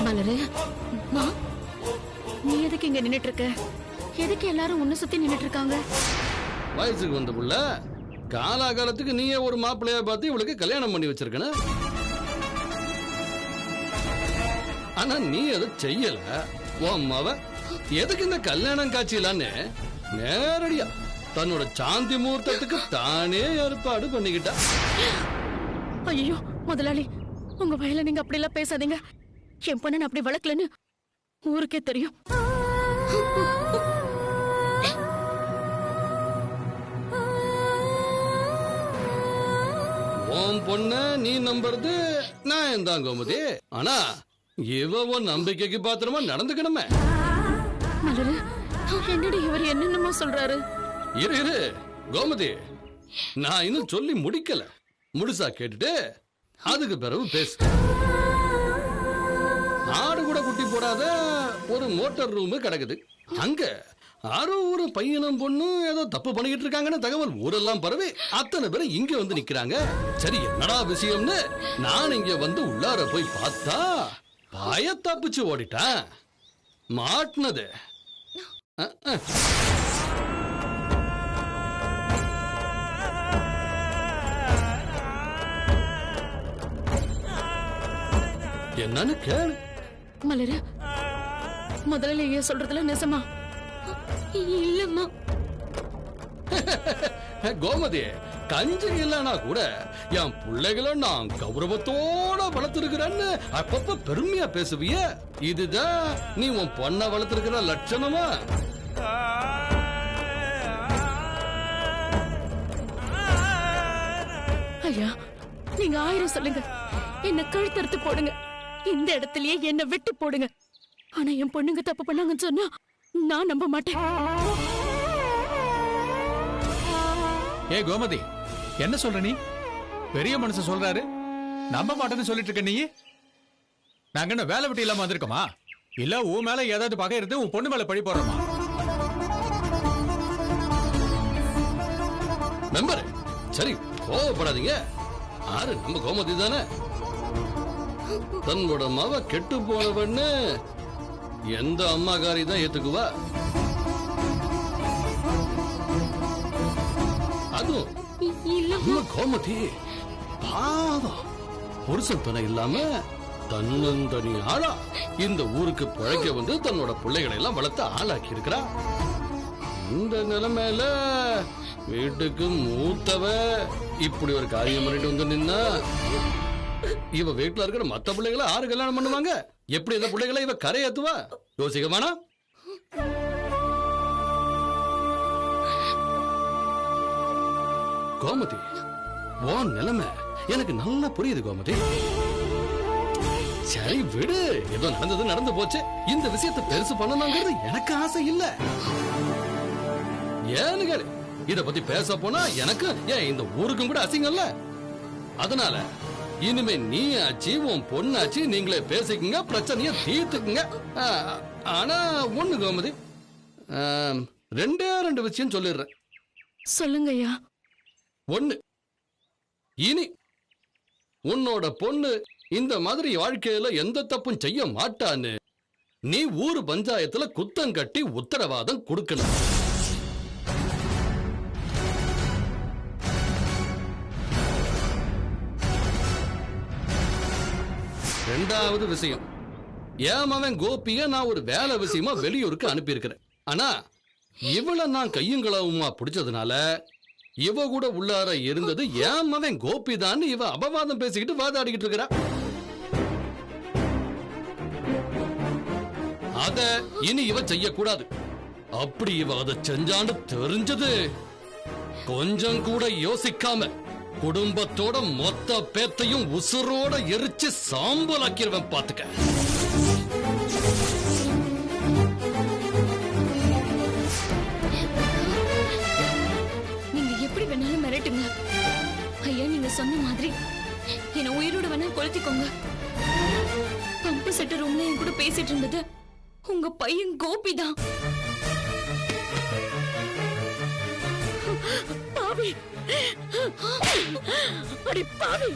மலரு, மா, நீ எதுக்கு இங்க நின்னுட்டு இருக்க? எதுக்கு எல்லாரும் உன்னை சுத்தி நின்னுட்டு இருக்காங்க? வயசுக்கு வந்த புள்ள காலாகாலத்துக்கு நீயே ஒரு மாப்பிள்ளையா பார்த்து இவளுக்கு கல்யாணம் பண்ணி வச்சிருக்கன. ஆனா நீ அதை செய்யல. உன் மவ எதுக்கு இந்த கல்யாணம் காட்சியிலான்னு நேரடியா தன்னோட சாந்தி முகூர்த்தத்துக்கு தானே ஏற்பாடு பண்ணிக்கிட்டா. ஐயோ முதலாளி, உங்க வயல நீங்க அப்படி எல்லாம் பேசாதீங்க. என் பொண்ணு அப்படி வளர்க்கலன்னு ஊருக்கே தெரியும். உன் பொண்ண நீ நம்புறது நான் தான் கோமதி. ஆனா இவ உன் நம்பிக்கைக்கு பாத்திரமா நடந்துக்கணுமே. மலரு, என்னடி இவர் என்னென்னமா சொல்றாரு? இரு இரு கோமதி, நான் இன்னும் சொல்லி முடிக்கல. முழுசா கேட்டுட்டு அதுக்கு பிறகு பேசு. ஆடு கூட குட்டி போடாத ஒரு மோட்டார் ரூம் கிடக்குது. அங்க யாரோ ஒரு பையனும் பொண்ணும் ஏதோ தப்பு பண்ணிக்கிட்டு இருக்காங்கன்னு தகவல் ஊரெல்லாம் பரவி அத்தனை பேரும் இங்க வந்து நிக்கிறாங்க. சரி என்னடா விஷயம்னு நான் இங்க வந்து உள்ளார போய் பார்த்தா பய தப்பிச்சு ஓடிட்டான். மாட்டினது என்னன்னு கேளு. மலரு, முதல்ல ஐயா சொல்றதுல நெசமா? இல்லம்மா. கோமதி, கஞ்சி இல்லனா கூட என் பிள்ளைகளை நான் கௌரவத்தோட வளர்த்திருக்கிறேன்னு அப்பப்ப பெருமையா பேசுவிய. இதுதான் நீ உன் பொண்ண வளர்த்திருக்கிற லட்சணமா? ஐயா, நீங்க 1000 சொல்லுங்க, என்ன கழுத்தறுத்து போடுங்க, இந்த இடத்துலயே என்ன வெட்டி போடுங்க. ஆனா என் பொண்ணுங்க தப்பு பண்ணாங்கன்னு சொன்னா நான் நம்ப மாட்டேன். ஏ கோமதி, என்ன சொல்ற நீ? பெரிய மனுஷன் சொல்றாரு, நம்ப மாட்டேன்னு சொல்லிட்டு இருக்க நீ. நாங்க என்ன வேலை விட்டு இல்லாம வந்திருக்கோமா? இல்ல உன் மேல ஏதாவது பகை இருந்து உன் பொண்ணு மேல பழி போடுறோமா? மெம்பர், சரி கோவப்படாதீங்க. ஆறு நம்ம கோமதி தானே. தன்னோட மவ கெட்டு போனவன்னு எந்த அம்மாக்காரி தான் ஏத்துக்குவா? அதுவும் நம்ம கோமதி பாவம், புருஷன் துணை இல்லாம தன்னந்தனி ஆளா இந்த ஊருக்கு பிழைக்க வந்து தன்னோட பிள்ளைகளை எல்லாம் வளர்த்து ஆளாக்கி இருக்கிறா. இந்த நிலைமையில வீட்டுக்கு மூத்தவ இப்படி ஒரு காரியம் பண்ணிட்டு வந்து நின்னா இவ வீட்டுல இருக்கிற மத்த பிள்ளைகளை ஆறு கல்யாணம் பண்ணுவாங்க? எப்படி இந்த பிள்ளைகளை இவ கரையேத்துவா? யோசிக்க வேணா? கோமதி, உன் நிலைமை எனக்கு நல்லா புரியுது கோமதி. சரி விடு, ஏதோ நடந்தது நடந்து போச்சு. இந்த விஷயத்தை பெருசு பண்ணணுங்கிறது எனக்கு ஆசை இல்ல. ஏன்னு கேளு, இத பத்தி பேச போனா எனக்கு ஏன் இந்த ஊருக்கும் கூட அசிங்கம்ல. அதனால இனிமே நீ ஆச்சு உன் பொண்ணாச்சு நீங்களே பேசிக்கங்க, பிரச்சனைய தீர்த்துக்குங்க. ஆனா ஒண்ணு கோமதி, 2 விஷயம் சொல்லிடுறேன். சொல்லுங்க ஐயா. ஒண்ணு, இனி உன்னோட பொண்ணு இந்த மாதிரி வாழ்க்கையில எந்த தப்பும் செய்ய மாட்டான்னு நீ ஊர் பஞ்சாயத்துல குத்தம் கட்டி உத்தரவாதம் கொடுக்கணும். ரெண்டாவது விஷயம், ஏமாவன் கோபிய நான் ஒரு வேலை விஷயமா வெளியூருக்கு அனுப்பி இருக்கிறேன். ஆனா இவள நான் கையுங்களவுமா பிடிச்சதுனால இவ கூட உள்ளார இருந்தது ஏமாவன் கோபி தான் இவ அபவாதம் பேசிக்கிட்டு வாதாடிக்கிட்டு இருக்கிறா. அத இனி இவ செய்யக்கூடாது. அப்படி இவ அதை செஞ்சான்னு தெரிஞ்சது கொஞ்சம் கூட யோசிக்காம குடும்பத்தோட மொத்த பேத்தையும் உசுரோட எரிச்சு சாம்பலாக்கிடுவேன் பாத்துக்க. நீங்க எப்படி வேணாலும் மிரட்டுங்க ஐயா. நீங்க சொன்ன மாதிரி என்ன உயிரோட வேணா கொளுத்திக்கோங்க. பம்பு செட்டு ரூம்ல என் கூட பேசிட்டு இருந்தது உங்க பையன் கோபி தான். பாவி, அடி பாவி,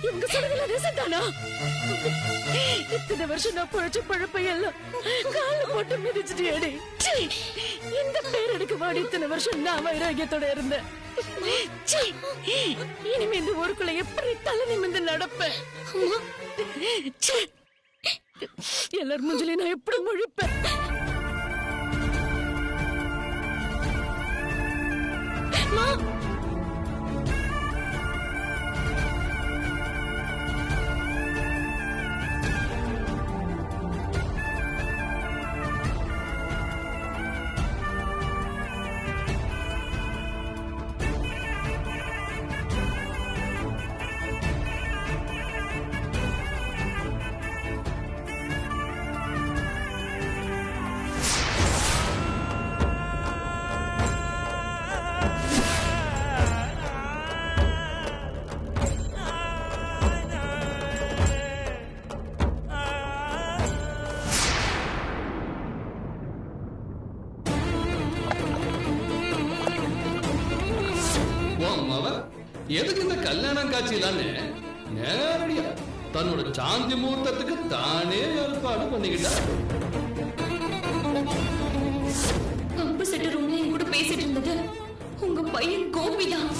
இவங்க சொன்னதுல நிசந்தானா? இத்தனை வருஷம் நான் பொழைச்ச பழப்பை எல்லாம் கால போட்டு மிதிச்சிட்டேடி. இந்த பேர் எடுக்க வாடி இத்தனை வருஷம் நான் வைராகியத்தோட இருந்தேன். இனிமே இந்த ஊருக்குள்ள எப்படி தலை நிமிந்து நடப்பேன்? எல்லாரும் முஞ்சிலே நான் எப்படி முழிப்பேன்? எதுக்கு இந்த கல்யாணம் காட்சியிலான்னு நேரடியா தன்னோட சாந்தி முகூர்த்தத்துக்கு தானே ஏற்பாடு பண்ணிக்கிட்டா. பம்பு செட்டு ரூம்ல என் கூட பேசிட்டு இருந்தது உங்க பையன் கோபிதான்.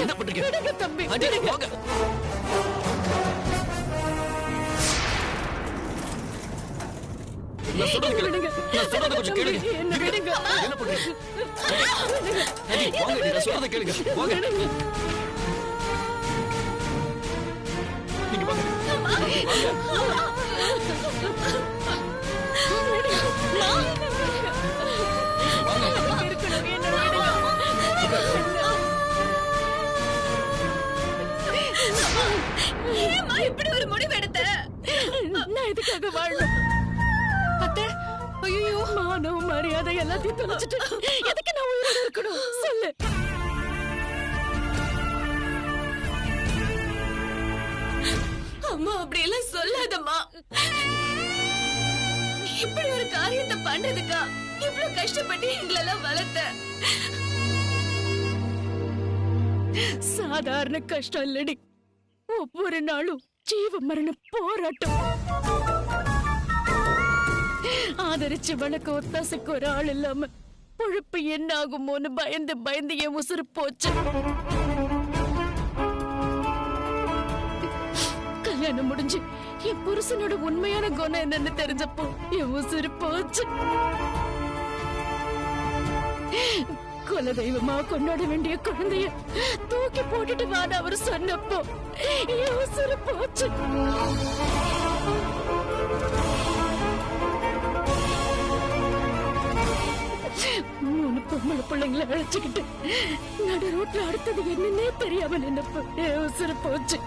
என்ன பண்றீங்க? தம்பி, நான் சொல்றது கேளுங்க. நான் சொல்றத கொஞ்சம் கேளுங்க. என்ன விடுங்க. என்ன பண்றீங்க? வாங்க, நான் சொல்றத கேளுங்க. வாங்க. நீங்க வாங்க. ஏம்மா இப்படி ஒரு முடிவு எடுத்த? நான் எதுக்காக வாழணும்? அத்தை, ஐயோ, மானம் மரியாதை எல்லாத்தையும் தொலைச்சிட்டு எதுக்கு நான் உயிரோட இருக்கணும்? சொல்லு. அம்மா அப்படி எல்லாம் சொல்லாதம்மா. இப்படி ஒரு காரியத்தை பண்றதுக்கா இவ்வளவு கஷ்டப்பட்டு எங்களெல்லாம் வளர்த்த? சாதாரண கஷ்டம் இல்லடி, ஒவ்வொரு நாளும் ஜீவ மரண போராட்டம். ஆதரிச்சு வழக்க ஒத்தாசைக்கு ஒரு ஆள் இல்லாம பொழப்பு என்ன ஆகுமோன்னு பயந்து பயந்து என் உசுறு போச்சு. கல்யாணம் முடிஞ்சு என் புருஷனோட உண்மையான குணம் என்னன்னு தெரிஞ்சப்போ என் உசுறு போச்சு. குல தெய்வமா கொண்டாட வேண்டிய குழந்தைய தூக்கி போட்டுட்டு வாட அவர் சொன்னப்போ என் உசுறு போச்சு. மூணு பொம்பளை பிள்ளைங்களை அழைச்சுக்கிட்டு நடு ரோட்ல அடுத்தது என்னன்னே தெரியாம நின்னப்போ என் உசுறு போச்சு.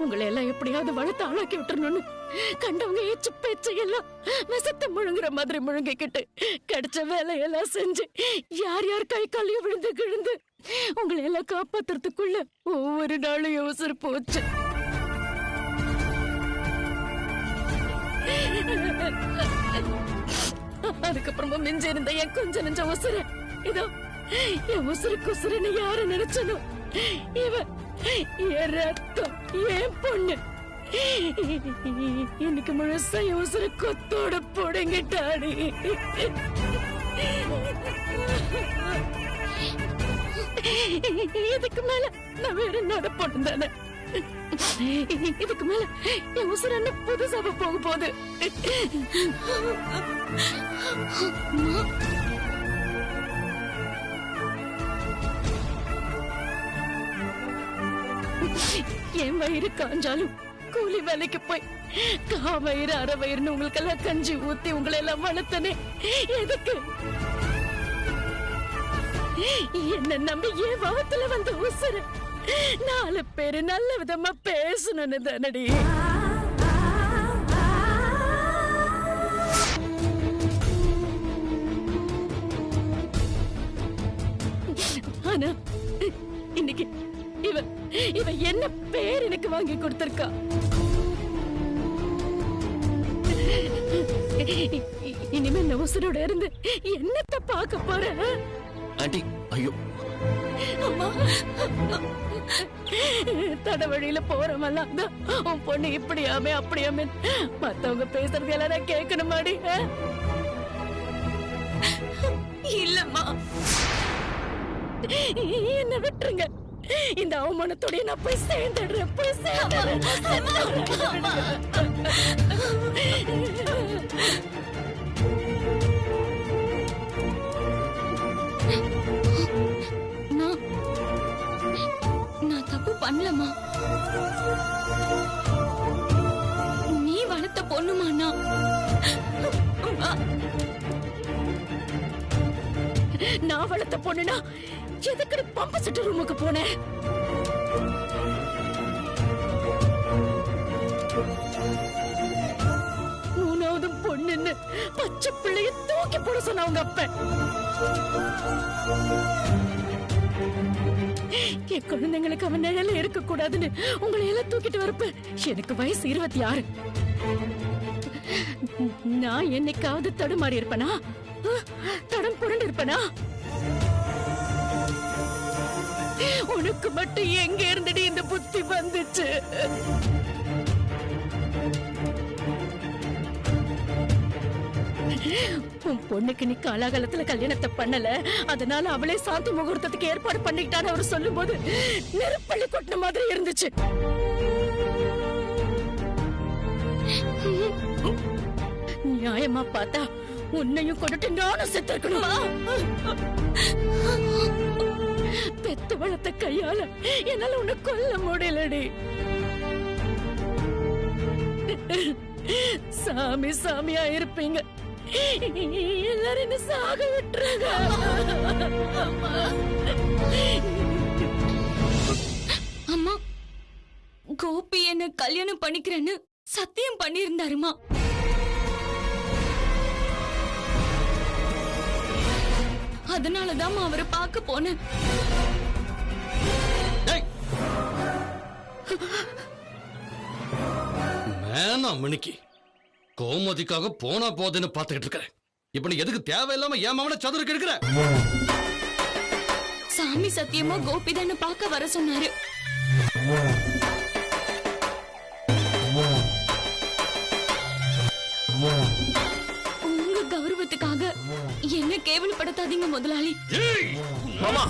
உங்களை எல்லாம் எப்படியாவது வளர்த்து ஆளாக்கி விட்டுறணும்னு கண்டவங்க ஏச்சு பேச்சு எல்லாம் விசத்தை முழுங்குற மாதிரி முழுங்கிக்கிட்டு கிடைச்ச வேலையெல்லாம் செஞ்சு யார் யார் கை காலையும் விழுந்து கிழுந்து உங்களை எல்லாம் காப்பாத்துறதுக்குள்ள ஒவ்வொரு நாளும் யோசனை போச்சு. அதுக்கப்புறமா மிஞ்ச இருந்த என் கொஞ்ச நெஞ்ச உசுர இதோ என் உசுருக்கு உசுரன்னு யாரு நினைச்சனும் இவன் என் ரத்தம் என் பொண்ணு இன்னைக்கு முழுசா உசுர கொத்தோட போடுங்கிட்டாடி. இதுக்கு மேல நான் வேற என்னோட பொண்ணு தானே. இதுக்கு மேல என் உசுர என்ன புதுசாக போக போகுது. என் வயிறு காஞ்சாலும் கூலி வேலைக்கு போய் காவயிறு அரை வயிறுன்னு உங்களுக்கெல்லாம் கஞ்சி ஊத்தி உங்களை எல்லாம் வளர்த்தனே எதுக்கு? என்ன நம்பி என் வாகத்துல வந்து உசுறு 4 பேரு நல்ல விதமா பேசணும்னு தானடி. ஆனா இன்னைக்கு இவ இவ என்ன பேர் எனக்கு வாங்கி கொடுத்திருக்கா? இனிமே நான் உசுரோட இருந்து என்னத்த பார்க்க போறேன்? ஆண்டி ஐயோ அம்மா, தடவழியில போறவெல்லாம் தான் உன் பொண்ணு இப்படியாமே அப்படியாமே மத்தவங்க பேசுறது எல்லாம் நான் கேட்கணுமாடி? இல்லம்மா, என்ன விட்டுருங்க. இந்த அவமானத்தோட நான் போய் சேர்ந்துடுறேன், போய் சேர்ந்துடுறேன். நான் தப்பு பண்ணலமா. நீ வளர்த்த பொண்ணுமாண்ணா. நான் வளர்த்த பொண்ணுனா எதுக்கு பம்பு செட்டு ரூமுக்கு போனேன்? மூணாவது பொண்ணுன்னு பச்சை பிள்ளைய தூக்கி போட சொன்ன அவங்க அப்ப. என் குழந்தைங்களுக்கு அவன் நிழல இருக்க கூடாதுன்னு உங்களை எல்லாம் தூக்கிட்டு வரப்ப எனக்கு வயசு 26. நான் என்னைக்காவது தடுமாறி இருப்பனா? தடம் புரண்டு இருப்பனா? உனக்கு மட்டும் எங்க இருந்தடி இந்த புத்தி வந்துச்சு? உன் பொண்ணுக்கு நீ காலாகாலத்துல கல்யாணத்தை பண்ணல, அதனால அவளே சாந்தி முகூர்த்தத்துக்கு ஏற்பாடு பண்ணிக்கிட்டான்னு அவர் சொல்லும் போது நெருப்பள்ளி கொட்டின மாதிரி இருந்துச்சு. நியாயமா பார்த்தா உன்னையும் கொண்டுட்டு நானும் செத்து இருக்கணுமா? பெத்து வளர்த்த கையால என்னால உன்னை கொல்ல முடியலடி. சாமி சாமியா இருப்பீங்க, எல்லாரும் என்ன சாக விட்டுருங்க. அம்மா, கோபி என்ன கல்யாணம் பண்ணிக்கிறேன்னு சத்தியம் பண்ணியிருந்தாருமா. அதனாலதான் அவரை பார்க்க போனேன். மினிக்கி கோமதிக்காக போனா போதுன்னு பாத்துக்கிட்டு இருக்கிறேன். இப்ப நீ எதுக்கு தேவையில்லாம என் மாமனை சதுருக்கு எடுக்கிற? சாமி சத்தியமா கோபிதான்னு பார்க்க வர சொன்னாரு. உங்க கௌரவத்துக்காக என்ன கேவலப்படுத்தாதீங்க முதலாளி. மாமா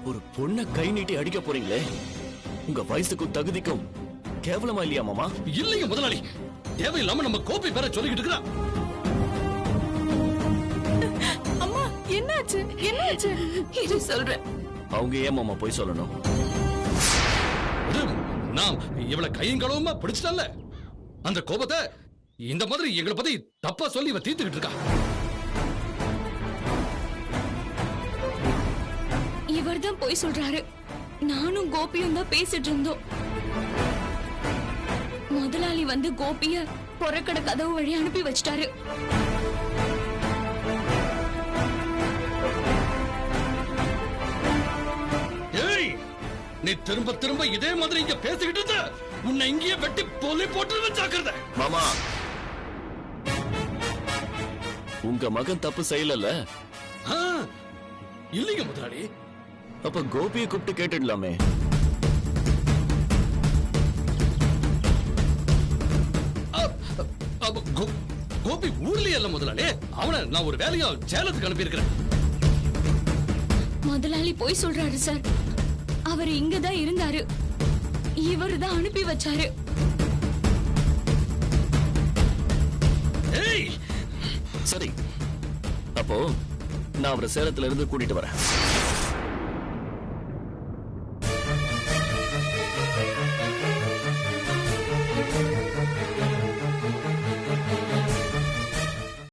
ஒரு பொண்ணை கை நீட்டி அடிக்க போறீங்களே, உங்க வயசுக்கும் தகுதிக்கும் கேவலமா இல்லையா மாமா? இல்லைங்க முதலாளி, தேவையில்லாம நம்ம கோபி பேர சொல்லிக்கிட்டு இருக்கிறான். அம்மா, என்னாச்சு என்னாச்சு? இது சொல்றேன். அவங்க ஏன் மாமா போய் சொல்லணும்? நாம் இவளை கையும் களவுமா பிடிச்சிட்டல்ல, அந்த கோபத்தை இந்த மாதிரி எங்களை பத்தி தப்பா சொல்லி இவ தீர்த்துக்கிட்டு இருக்கா. இவர்தான் போய் சொல்றாரு. நானும் கோபியும் தான் பேசிட்டு இருந்தோம். முதலாளி வந்து கோபிய புறக்கடை கதவு வழி அனுப்பி வச்சிட்டாரு. ஏய், நீ திரும்ப திரும்ப இதே மாதிரி இங்க பேசிக்கிட்டு இருந்த உன்னை இங்கேயே வெட்டி போலி போட்டு ஜாக்கிரதை. மாமா உங்க மகன் தப்பு செய்யல. ஆ, இல்லைங்க முதலாளி. அப்ப கோபியை கூப்பிட்டு கேட்டுடலாமே. கோபி ஊர்லயே இல்ல முதலாளி, அவனை நான் ஒரு வேலையா சேலத்துக்கு அனுப்பி இருக்கிறேன். முதலாளி போய் சொல்றாரு சார். அவர் இங்கதான் இருந்தாரு, இவரு தான் அனுப்பி வச்சாரு. ஏய், சரி, அப்போ நான் அவரை சேலத்துல இருந்து கூட்டிட்டு வரேன்.